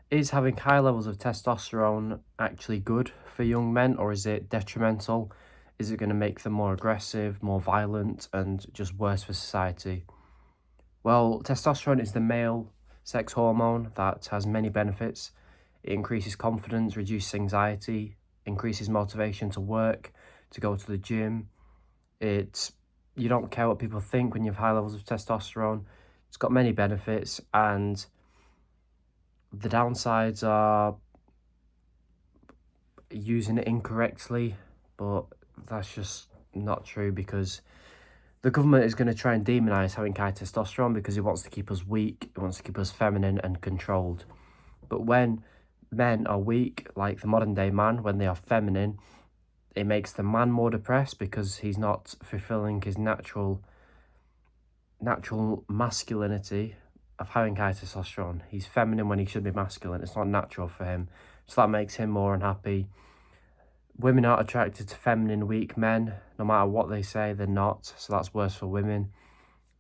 Is having high levels of testosterone actually good for young men, or is it detrimental? Is it going to make them more aggressive, more violent, and just worse for society? Well, testosterone is the male sex hormone that has many benefits. It increases confidence, reduces anxiety, increases motivation to work, to go to the gym. It's You don't care what people think when you have high levels of testosterone. It's got many benefits, and the downsides are using it incorrectly, but that's just not true because the government is going to try and demonize having high testosterone because it wants to keep us weak, it wants to keep us feminine and controlled. But when men are weak, like the modern day man, when they are feminine, it makes the man more depressed because he's not fulfilling his natural masculinity of having high testosterone. He's feminine when he should be masculine. It's not natural for him. So that makes him more unhappy. Women aren't attracted to feminine, weak men. No matter what they say, they're not. So that's worse for women.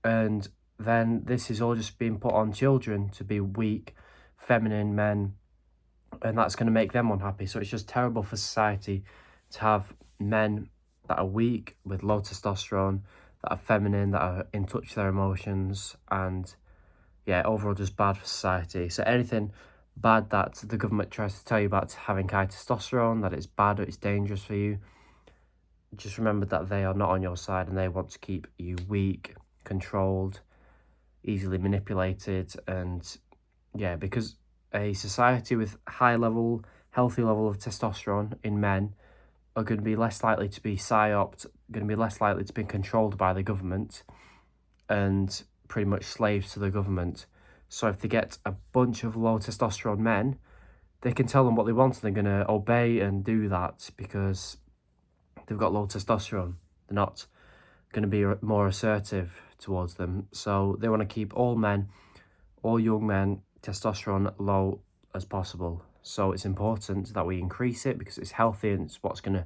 And then this is all just being put on children to be weak, feminine men. And that's going to make them unhappy. So it's just terrible for society to have men that are weak with low testosterone, that are feminine, that are in touch with their emotions. And yeah, overall just bad for society. So anything bad that the government tries to tell you about having high testosterone, that it's bad or it's dangerous for you, just remember that they are not on your side and they want to keep you weak, controlled, easily manipulated. And yeah, because a society with healthy level of testosterone in men are going to be less likely to be psyoped, going to be less likely to be controlled by the government and pretty much slaves to the government. So if they get a bunch of low testosterone men, they can tell them what they want and they're going to obey and do that because they've got low testosterone. They're not going to be more assertive towards them. So they want to keep all men, all young men, testosterone low as possible. So it's important that we increase it because it's healthy and it's what's going to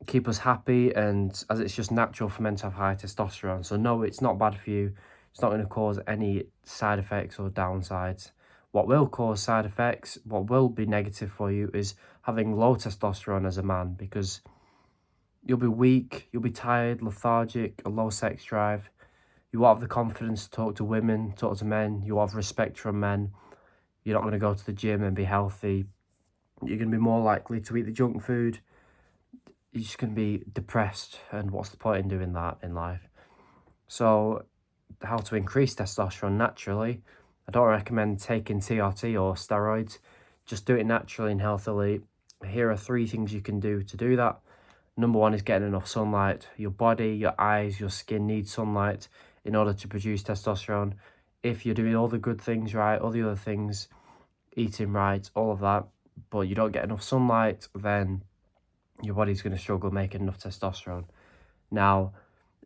keep us happy, and as it's just natural for men to have high testosterone. So no, it's not bad for you. It's not going to cause any side effects or downsides. What will cause side effects, what will be negative for you, is having low testosterone as a man, because you'll be weak, you'll be tired, lethargic, a low sex drive. You won't have the confidence to talk to women, talk to men. You won't have respect from men. You're not going to go to the gym and be healthy. You're going to be more likely to eat the junk food. You're just going to be depressed, and what's the point in doing that in life? So how to increase testosterone naturally, I don't recommend taking TRT or steroids. Just do it naturally and healthily. Here are 3 things you can do to do that. Number 1 is getting enough sunlight. Your body, your eyes, your skin need sunlight in order to produce testosterone. If you're doing all the good things right, all the other things, eating right, all of that, but you don't get enough sunlight, then your body's going to struggle making enough testosterone. Now,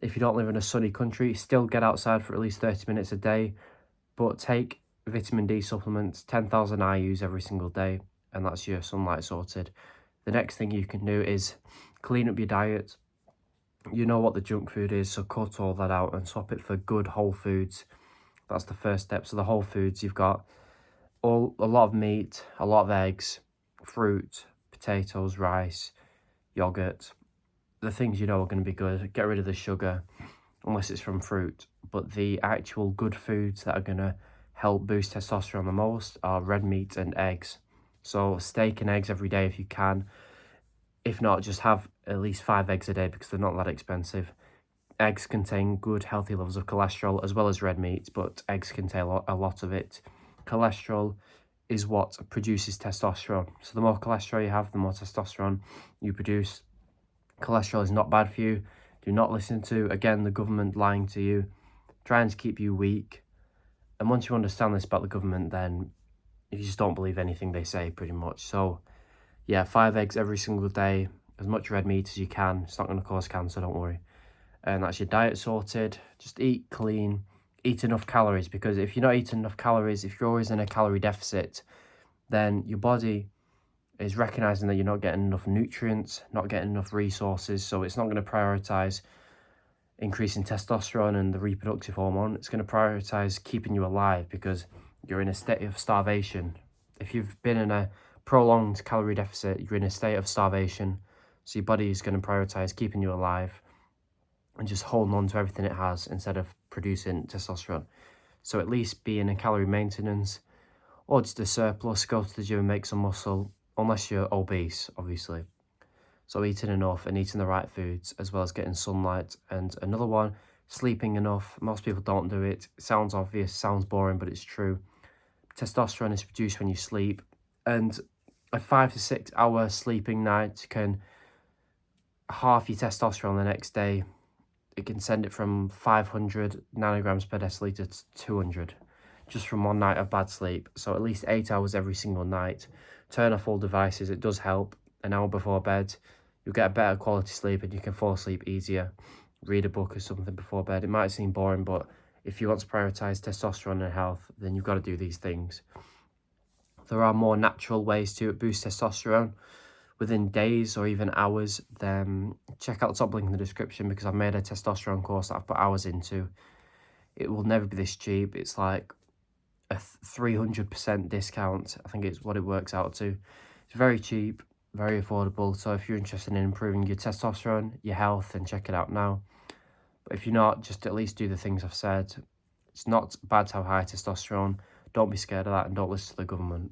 if you don't live in a sunny country, still get outside for at least 30 minutes a day, but take vitamin D supplements, 10,000 IUs every single day, and that's your sunlight sorted. The next thing you can do is clean up your diet. You know what the junk food is, so cut all that out and swap it for good whole foods. That's the first step. So the whole foods, you've got a lot of meat, a lot of eggs, fruit, potatoes, rice, yogurt, the things you know are going to be good. Get rid of the sugar, unless it's from fruit. But the actual good foods that are going to help boost testosterone the most are red meat and eggs. So steak and eggs every day if you can. If not, just have at least 5 eggs a day because they're not that expensive. Eggs contain good, healthy levels of cholesterol as well as red meat, but eggs contain a lot of it. Cholesterol is what produces testosterone. So the more cholesterol you have, the more testosterone you produce. Cholesterol is not bad for you. Do not listen to, again, the government lying to you, trying to keep you weak. And once you understand this about the government, then you just don't believe anything they say, pretty much. So yeah, 5 eggs every single day, as much red meat as you can. It's not going to cause cancer, don't worry. And that's your diet sorted. Just eat clean, eat enough calories, because if you're not eating enough calories, if you're always in a calorie deficit, then your body is recognizing that you're not getting enough nutrients, not getting enough resources, so it's not going to prioritize increasing testosterone and the reproductive hormone. It's going to prioritize keeping you alive because you're in a state of starvation. If you've been in a prolonged calorie deficit, you're in a state of starvation, so your body is going to prioritize keeping you alive and just holding on to everything it has instead of producing testosterone. So at least be in a calorie maintenance or just a surplus, go to the gym and make some muscle, unless you're obese, obviously. So eating enough and eating the right foods, as well as getting sunlight. And another one, sleeping enough. Most people don't do it. It sounds obvious, sounds boring, but it's true. Testosterone is produced when you sleep, and a 5 to 6 hour sleeping night can halve your testosterone the next day. It can send it from 500 nanograms per deciliter to 200 just from one night of bad sleep. So at least 8 hours every single night. Turn off all devices. It does help. An hour before bed, you'll get a better quality sleep and you can fall asleep easier. Read a book or something before bed. It might seem boring, but if you want to prioritize testosterone and health, then you've got to do these things. There are more natural ways to boost testosterone within days or even hours. Then check out the top link in the description, because I've made a testosterone course that I've put hours into. It will never be this cheap. It's like a 300% discount. I think it's what it works out to. It's very cheap, very affordable. So if you're interested in improving your testosterone, your health, then check it out now. But if you're not, just at least do the things I've said. It's not bad to have high testosterone. Don't be scared of that, and don't listen to the government.